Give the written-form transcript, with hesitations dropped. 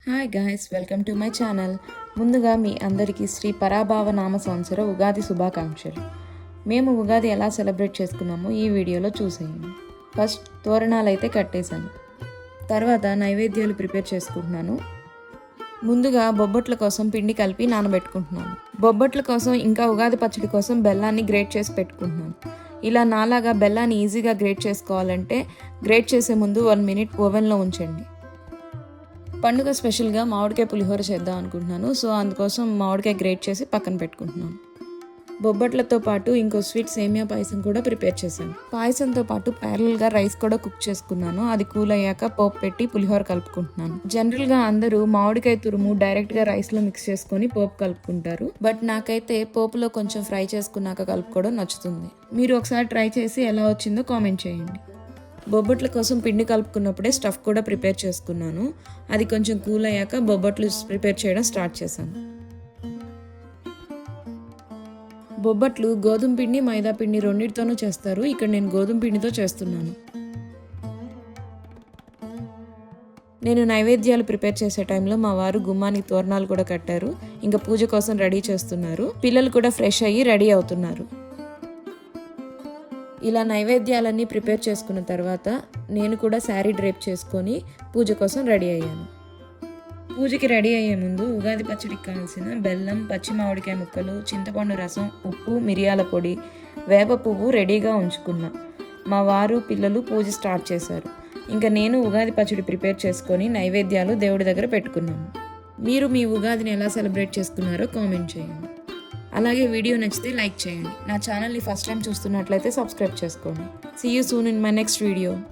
Hi guys, welcome to my channel. ముందుగా మీ అందరికీ శ్రీ పరాభావ నామ సంవత్సర ఉగాది శుభాకాంక్షలు. మేము ఉగాది ఎలా సెలబ్రేట్ చేసుకున్నామో ఈ వీడియోలో చూసేయండి. ఫస్ట్ తోరణాలు అయితే కట్టేశాను. తర్వాత నైవేద్యాలు ప్రిపేర్ చేసుకుంటున్నాను. ముందుగా బొబ్బట్ల కోసం పిండి కలిపి నానబెట్టుకుంటున్నాను. బొబ్బట్ల కోసం ఇంకా ఉగాది పచ్చడి కోసం బెల్లాన్ని గ్రేట్ చేసి పెట్టుకుంటున్నాను. ఇలా నాలాగా బెల్లాన్ని ఈజీగా గ్రేట్ చేసుకోవాలంటే గ్రేట్ చేసే ముందు 1 minute ఓవెన్లో ఉంచండి. పండుగ స్పెషల్గా మామిడికాయ పులిహోర చేద్దాం అనుకుంటున్నాను. సో అందుకోసం మామిడికాయ గ్రేట్ చేసి పక్కన పెట్టుకుంటున్నాను. బొబ్బట్లతో పాటు ఇంకో స్వీట్ సేమియా పాయసం కూడా ప్రిపేర్ చేశాను. పాయసంతో పాటు ప్యారల్గా రైస్ కూడా కుక్ చేసుకున్నాను. అది కూల్ అయ్యాక పోపు పెట్టి పులిహోర కలుపుకుంటున్నాను. జనరల్గా అందరూ మామిడికాయ తురుము డైరెక్ట్గా రైస్లో మిక్స్ చేసుకొని పోపు కలుపుకుంటారు. బట్ నాకైతే పోపులో కొంచెం ఫ్రై చేసుకున్నాక కలుపుకోవడం నచ్చుతుంది. మీరు ఒకసారి ట్రై చేసి ఎలా వచ్చిందో కామెంట్ చేయండి. బొబ్బట్ల కోసం పిండి కలుపుకున్నప్పుడే స్టఫ్ కూడా ప్రిపేర్ చేసుకున్నాను. అది కొంచెం కూల్ అయ్యాక బొబ్బట్లు ప్రిపేర్ చేయడం స్టార్ట్ చేశాను. బొబ్బట్లు గోధుమ పిండి మైదా పిండి రెండింటితోనూ చేస్తారు. ఇక్కడ నేను గోధుమ పిండితో చేస్తున్నాను. నేను నైవేద్యాలు ప్రిపేర్ చేసే టైంలో మా వారు గుమ్మానికి తోరణాలు కూడా కట్టారు. ఇంకా పూజ కోసం రెడీ చేస్తున్నారు. పిల్లలు కూడా ఫ్రెష్ అయ్యి రెడీ అవుతున్నారు. ఇలా నైవేద్యాలన్నీ ప్రిపేర్ చేసుకున్న తర్వాత నేను కూడా శారీ డ్రేప్ చేసుకొని పూజ కోసం రెడీ అయ్యాను. పూజకి రెడీ అయ్యే ముందు ఉగాది పచ్చడికి కావాల్సిన బెల్లం, పచ్చి మామిడికాయ ముక్కలు, చింతపండు రసం, ఉప్పు, మిరియాల పొడి, వేప పువ్వు రెడీగా ఉంచుకున్నా. మా వారు పిల్లలు పూజ స్టార్ట్ చేశారు. ఇంకా నేను ఉగాది పచ్చడి ప్రిపేర్ చేసుకొని నైవేద్యాలు దేవుడి దగ్గర పెట్టుకున్నాను. మీరు మీ ఉగాదిని ఎలా సెలబ్రేట్ చేసుకున్నారో కామెంట్ చేయండి. అలాగే వీడియో నచ్చితే లైక్ చేయండి. నా ఛానల్ని ఫస్ట్ టైం చూస్తున్నట్లయితే సబ్స్క్రైబ్ చేసుకోండి. See you soon in my next video.